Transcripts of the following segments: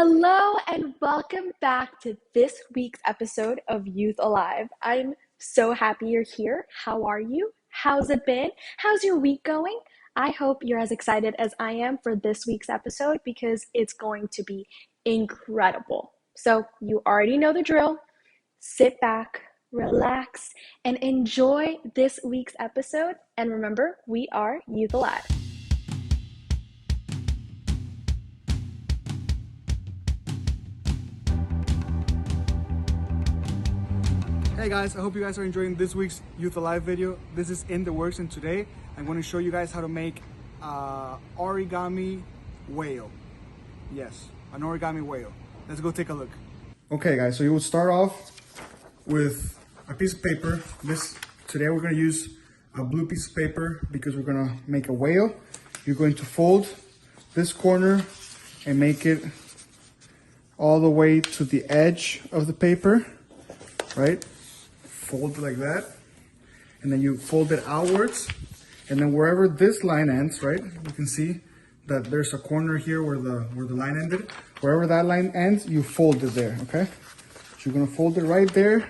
Hello and welcome back to this week's episode of Youth Alive. I'm so happy you're here. How are you? How's it been? How's your week going? I hope you're as excited as I am for this week's episode because it's going to be incredible. So, you already know the drill. Sit back, relax, and enjoy this week's episode. And remember, we are Youth Alive. Hey guys, I hope you guys are enjoying this week's Youth Alive video. This is in the works, and today I'm going to show you guys how to make origami whale. Yes, an origami whale. Let's go take a look. Okay guys, so you will start off with a piece of paper. Today we're going to use a blue piece of paper because we're going to make a whale. You're going to fold this corner and make it all the way to the edge of the paper, right? Fold it like that, and then you fold it outwards, and then wherever this line ends, right, you can see that there's a corner here where the line ended. Wherever that line ends, you fold it there. Okay, so you're gonna fold it right there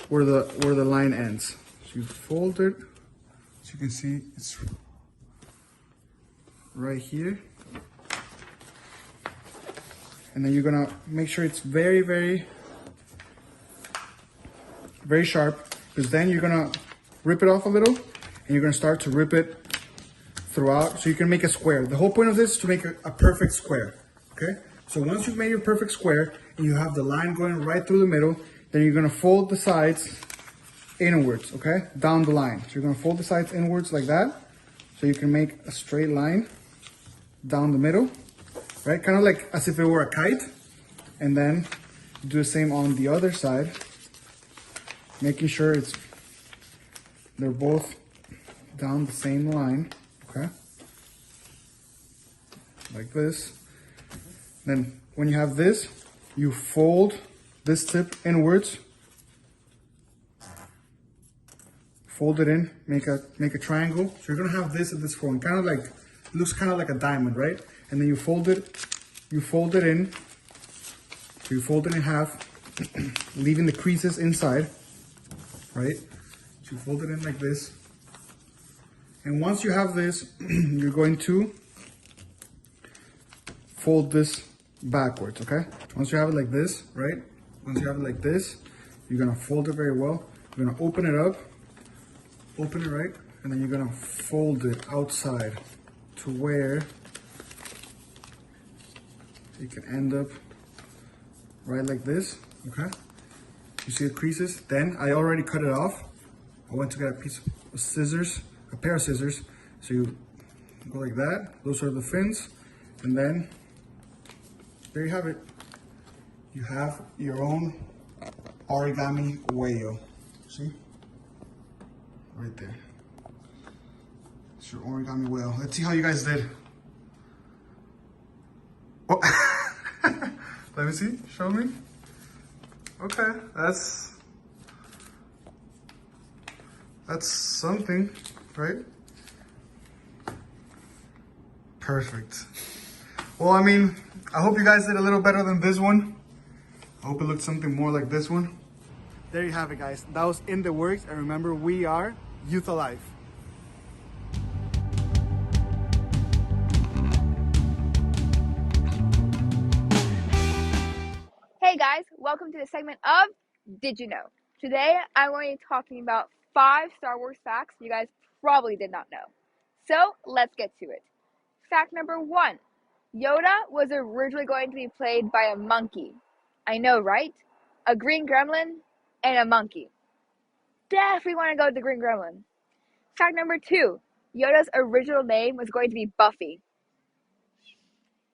where the line ends. So you fold it, so you can see it's right here, and then you're gonna make sure it's very sharp, because then you're gonna rip it off a little and you're gonna start to rip it throughout so you can make a square. The whole point of this is to make a perfect square. Okay, so once you've made your perfect square and you have the line going right through the middle, then you're gonna fold the sides inwards, okay, down the line. So you're gonna fold the sides inwards like that so you can make a straight line down the middle, right, kind of like as if it were a kite. And then do the same on the other side, making sure they're both down the same line, okay? Like this. Then when you have this, you fold this tip inwards, fold it in, make a triangle. So you're gonna have this at this point, kind of like, looks kind of like a diamond, right? And then you fold it in. So you fold it in half, leaving the creases inside. Right? So you fold it in like this. And once you have this, you're going to fold this backwards, okay? Once you have it like this, right? Once you have it like this, you're gonna fold it very well. You're gonna open it up, open it right, and then you're gonna fold it outside to where you can end up right like this, okay? You see the creases? Then I already cut it off. I went to get a pair of scissors. So you go like that. Those are the fins. And then there you have it. You have your own origami whale. See? Right there. It's your origami whale. Let's see how you guys did. Oh. Let me see. Show me. Okay, that's something, right? Perfect. Well, I mean, I hope you guys did a little better than this one. I hope it looked something more like this one. There you have it, guys. That was in the works, and remember, we are Youth Alive. Hey guys, welcome to the segment of Did You Know? Today I'm going to be talking about 5 Star Wars facts you guys probably did not know. So let's get to it. Fact number 1. Yoda was originally going to be played by a monkey. I know, right? A green gremlin and a monkey. Definitely want to go with the green gremlin. Fact number 2. Yoda's original name was going to be Buffy.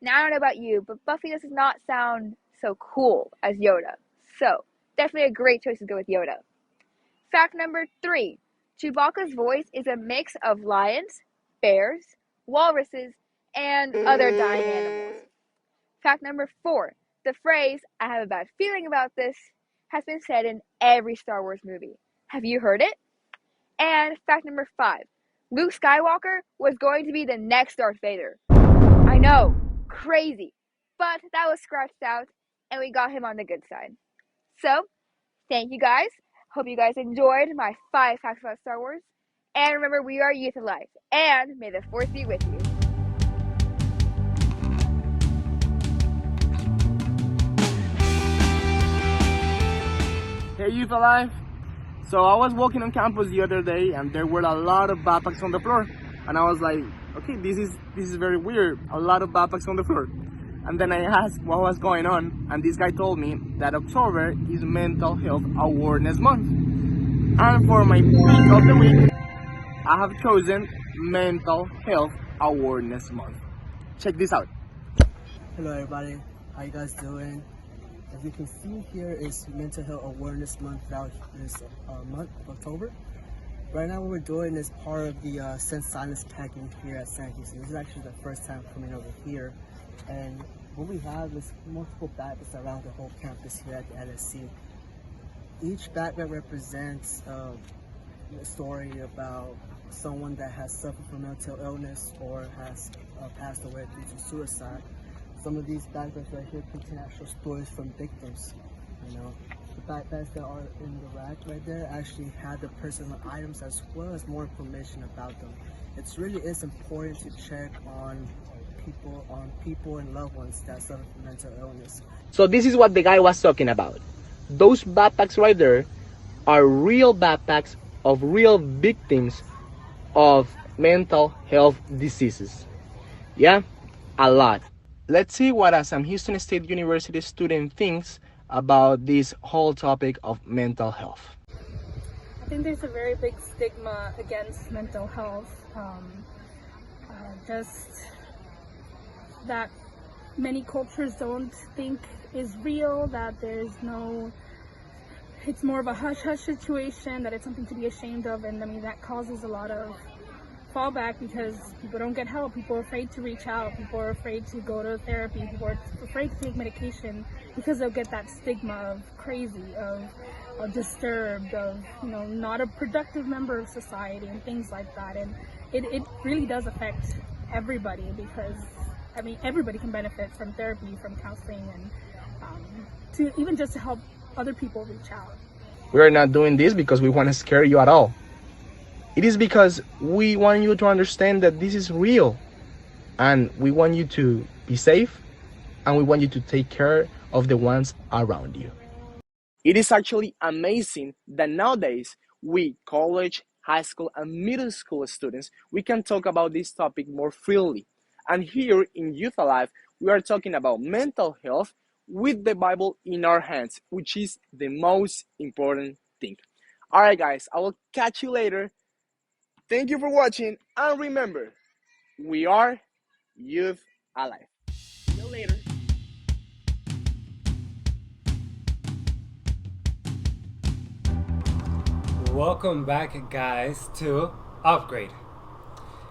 Now I don't know about you, but Buffy does not sound so cool as Yoda. So, definitely a great choice to go with Yoda. Fact number 3. Chewbacca's voice is a mix of lions, bears, walruses, and other dying animals. Fact number 4. The phrase, "I have a bad feeling about this," has been said in every Star Wars movie. Have you heard it? And fact number 5. Luke Skywalker was going to be the next Darth Vader. I know, crazy. but that was scratched out and we got him on the good side. So, thank you guys. Hope you guys enjoyed my 5 facts about Star Wars. And remember, we are Youth Alive. And may the Force be with you. Hey Youth Alive! So I was walking on campus the other day and there were a lot of backpacks on the floor. And I was like, okay, this is very weird. A lot of backpacks on the floor. And then I asked what was going on, and this guy told me that October is Mental Health Awareness Month. And for my pick of the week, I have chosen Mental Health Awareness Month. Check this out. Hello everybody, how you guys doing? As you can see here is Mental Health Awareness Month throughout this month of October. Right now what we're doing is part of the Sense Silence packing here at San Houston. This is actually the first time coming over here, and what we have is multiple backpacks around the whole campus here at the LSC. Each backpack represents a story about someone that has suffered from mental illness or has passed away due to suicide. Some of these backpacks right here contain actual stories from victims. You know, the backpacks that are in the rack right there actually have the personal items as well as more information about them. It really is important to check on people and loved ones that suffer from mental illness. So this is what the guy was talking about. Those backpacks right there are real backpacks of real victims of mental health diseases. Yeah, a lot. Let's see what a Sam Houston State University student thinks about this whole topic of mental health. I think there's a very big stigma against mental health. Just that many cultures don't think is real, that it's more of a hush-hush situation, that it's something to be ashamed of, and I mean that causes a lot of fallback because people don't get help, people are afraid to reach out, people are afraid to go to therapy, people are afraid to take medication because they'll get that stigma of crazy, of disturbed, of not a productive member of society and things like that. And it really does affect everybody because I mean everybody can benefit from therapy, from counseling, and to even just to help other people reach out. We are not doing this because we want to scare you at all. It is because we want you to understand that this is real, and we want you to be safe, and we want you to take care of the ones around you. It is actually amazing that nowadays we college, high school, and middle school students, we can talk about this topic more freely. And here in Youth Alive, we are talking about mental health with the Bible in our hands, which is the most important thing. All right, guys, I will catch you later. Thank you for watching, and remember, we are Youth Alive. See you later. Welcome back, guys, to Upgrade.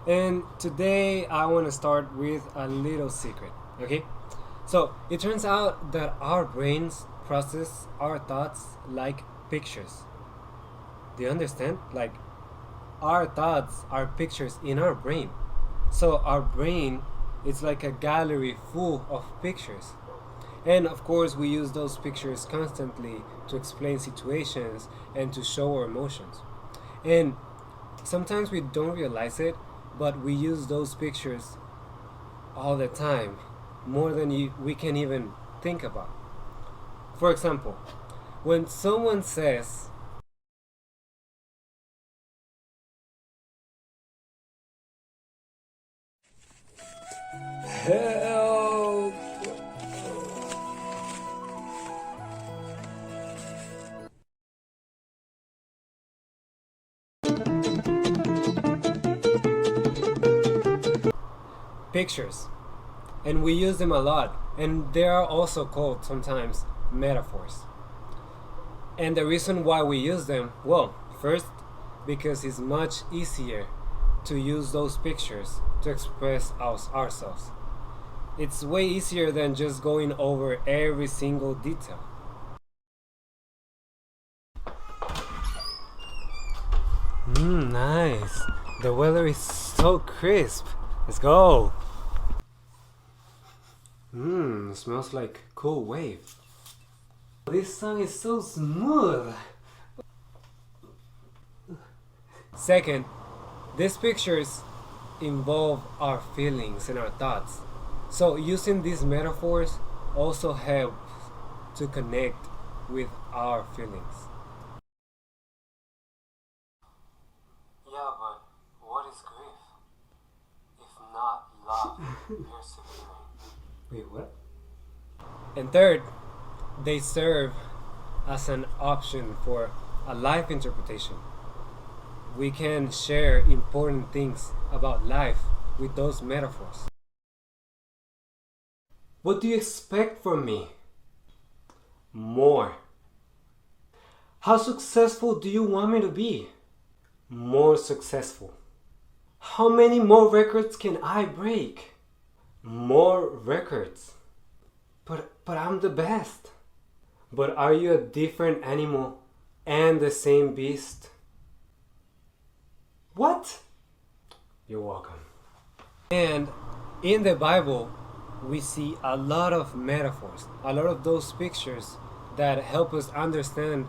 And today I want to start with a little secret, okay? So it turns out that our brains process our thoughts like pictures. Do you understand? Like, our thoughts are pictures in our brain. So our brain is like a gallery full of pictures. And of course we use those pictures constantly to explain situations and to show our emotions. And sometimes we don't realize it, but we use those pictures all the time, more than we can even think about. For example, when someone says, "Help!" Pictures, and we use them a lot, and they are also called sometimes metaphors. And the reason why we use them, well, first, because it's much easier to use those pictures to express ourselves. It's way easier than just going over every single detail. Nice. The weather is so crisp. Let's go. Smells like cool wave. This song is so smooth. Second, these pictures involve our feelings and our thoughts. So using these metaphors also helps to connect with our feelings. Yeah, but what is grief? If not love, persevering. Wait, what? And third, they serve as an option for a life interpretation. We can share important things about life with those metaphors. What do you expect from me? More. How successful do you want me to be? More successful. How many more records can I break? More records. But I'm the best. But are you a different animal and the same beast? What? You're welcome. And in the Bible, we see a lot of metaphors, a lot of those pictures that help us understand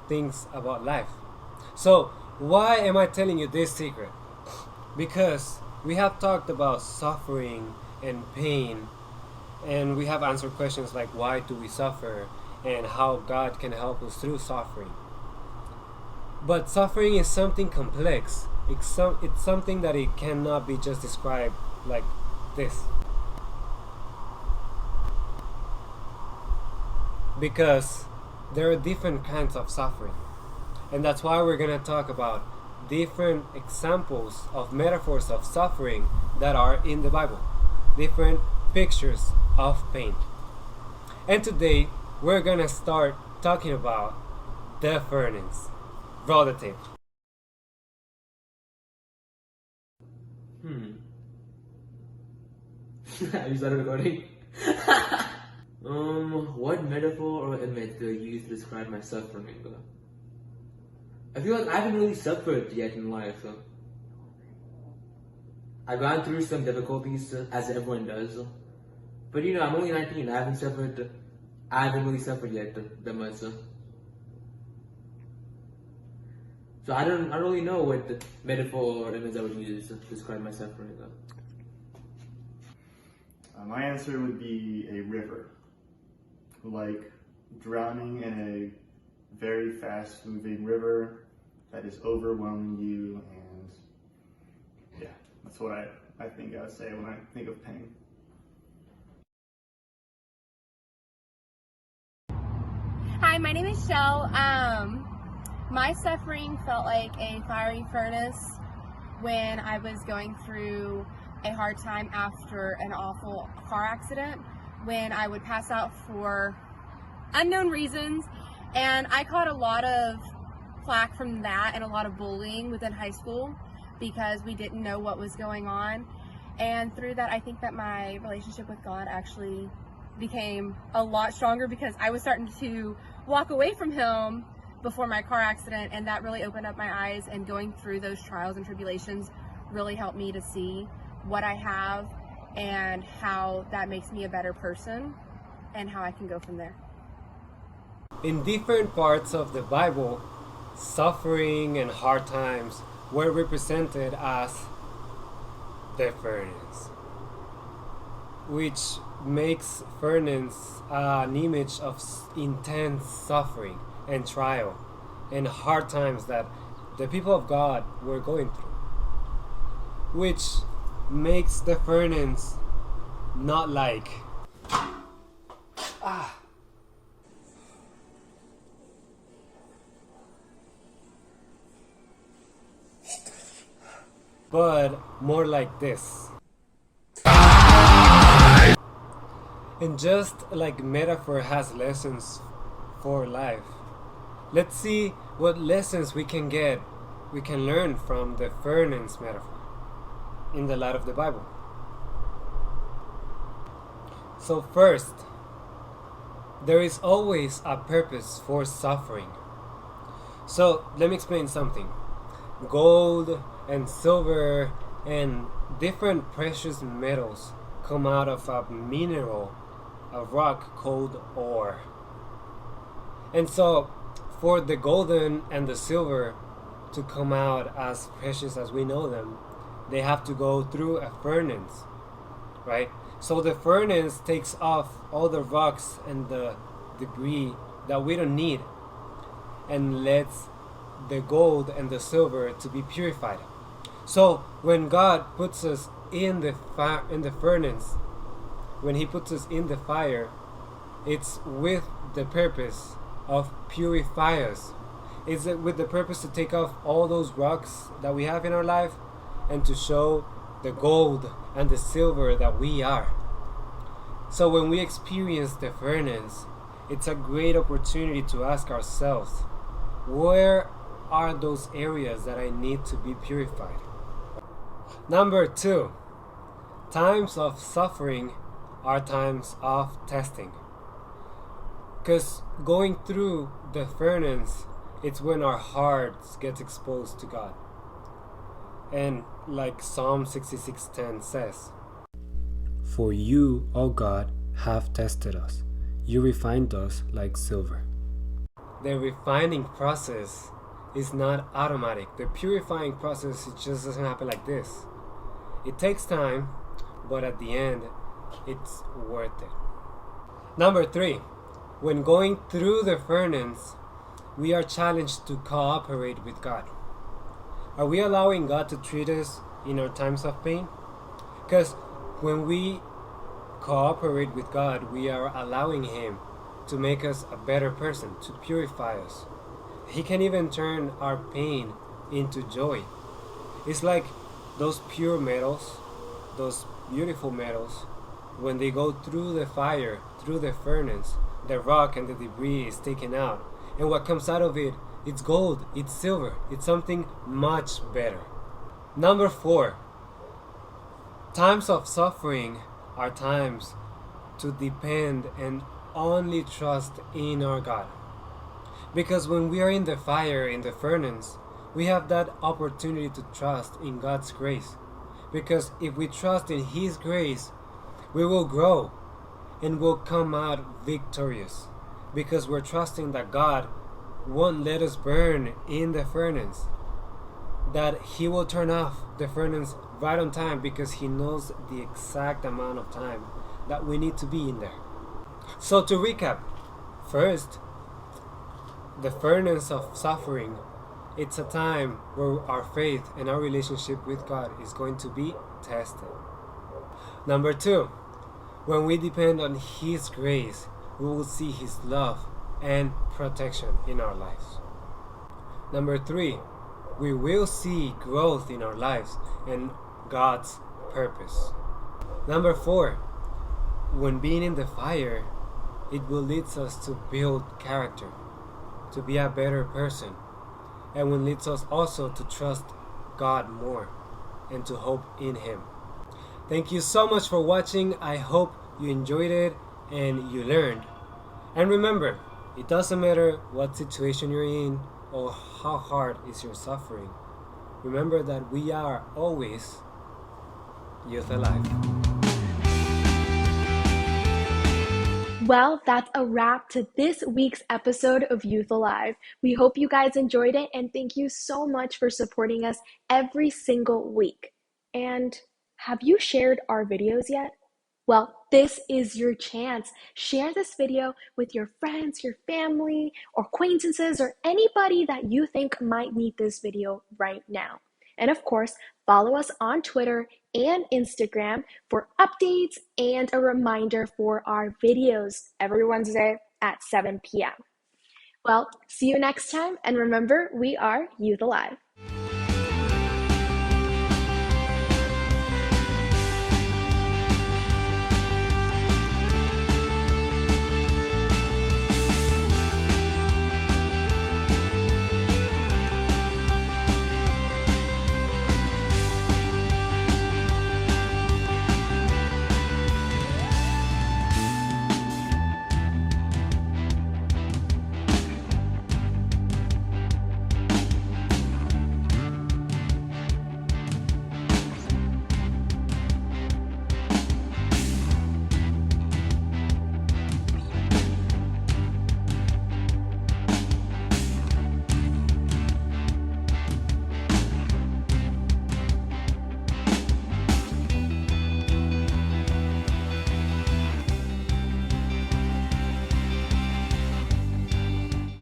things about life. So, why am I telling you this secret? Because we have talked about suffering and pain, and we have answered questions like why do we suffer and how God can help us through suffering. But suffering is something complex. It's something that it cannot be just described like this. Because there are different kinds of suffering. And that's why we're going to talk about different examples of metaphors of suffering that are in the Bible. Different pictures of pain. And today we're going to start talking about the furnace. Roll the tape. You started recording? What metaphor or image do I use to describe my suffering? I feel like I haven't really suffered yet in life. I've gone through some difficulties, as everyone does. But I'm only 19. I haven't really suffered yet that much. So I don't really know what the metaphor or image I would use to describe my suffering. My answer would be a river, like drowning in a very fast moving river that is overwhelming you, and yeah, that's what I think I would say when I think of pain. Hi, my name is Shell. My suffering felt like a fiery furnace when I was going through a hard time after an awful car accident, when I would pass out for unknown reasons, and I caught a lot of flack from that and a lot of bullying within high school because we didn't know what was going on. And through that, I think that my relationship with God actually became a lot stronger because I was starting to walk away from Him before my car accident, and that really opened up my eyes, and going through those trials and tribulations really helped me to see what I have and how that makes me a better person and how I can go from there. In different parts of the Bible, suffering and hard times were represented as the furnace, which makes furnace an image of intense suffering and trial and hard times that the people of God were going through, which makes the furnace not like but more like this. And just like metaphor has lessons for life, let's see what lessons we can learn from the furnace metaphor in the light of the Bible. So first, there is always a purpose for suffering. So let me explain something. Gold and silver and different precious metals come out of a mineral a rock called ore. And so, for the golden and the silver to come out as precious as we know them, they have to go through a furnace, right? So the furnace takes off all the rocks and the debris that we don't need and lets the gold and the silver to be purified. So when God puts us in the furnace, when He puts us in the fire, it's with the purpose of purify us. It's with the purpose to take off all those rocks that we have in our life and to show the gold and the silver that we are. So when we experience the furnace, it's a great opportunity to ask ourselves, where are those areas that I need to be purified? Number 2, times of suffering are times of testing. Because going through the furnace, it's when our hearts get exposed to God. And like Psalm 66:10 says, "For you, O God, have tested us. You refined us like silver." The refining process is not automatic. The purifying process, it just doesn't happen like this. It takes time, but at the end, it's worth it. Number 3, when going through the furnace, we are challenged to cooperate with God. Are we allowing God to treat us in our times of pain? Because when we cooperate with God, we are allowing Him to make us a better person, to purify us. He can even turn our pain into joy. It's like those pure metals, those beautiful metals, when they go through the fire, through the furnace, the rock and the debris is taken out. And what comes out of it, it's gold, it's silver, it's something much better. Number 4, times of suffering are times to depend and only trust in our God. Because when we are in the fire, in the furnace, we have that opportunity to trust in God's grace. Because if we trust in His grace, we will grow and will come out victorious. Because we're trusting that God won't let us burn in the furnace. That He will turn off the furnace right on time because He knows the exact amount of time that we need to be in there. So to recap, first, the furnace of suffering, it's a time where our faith and our relationship with God is going to be tested. Number 2, when we depend on His grace, we will see His love and protection in our lives. Number 3, we will see growth in our lives and God's purpose. Number 4, when being in the fire, it will lead us to build character, to be a better person, and will lead us also to trust God more and to hope in Him. Thank you so much for watching. I hope you enjoyed it and you learned. And remember, it doesn't matter what situation you're in or how hard is your suffering. Remember that we are always Youth Alive. Well, that's a wrap to this week's episode of Youth Alive. We hope you guys enjoyed it, and thank you so much for supporting us every single week. And have you shared our videos yet? Well, this is your chance. Share this video with your friends, your family, or acquaintances, or anybody that you think might need this video right now. And of course, follow us on Twitter and Instagram for updates and a reminder for our videos every Wednesday at 7 p.m. Well, see you next time, and remember, we are Youth Alive.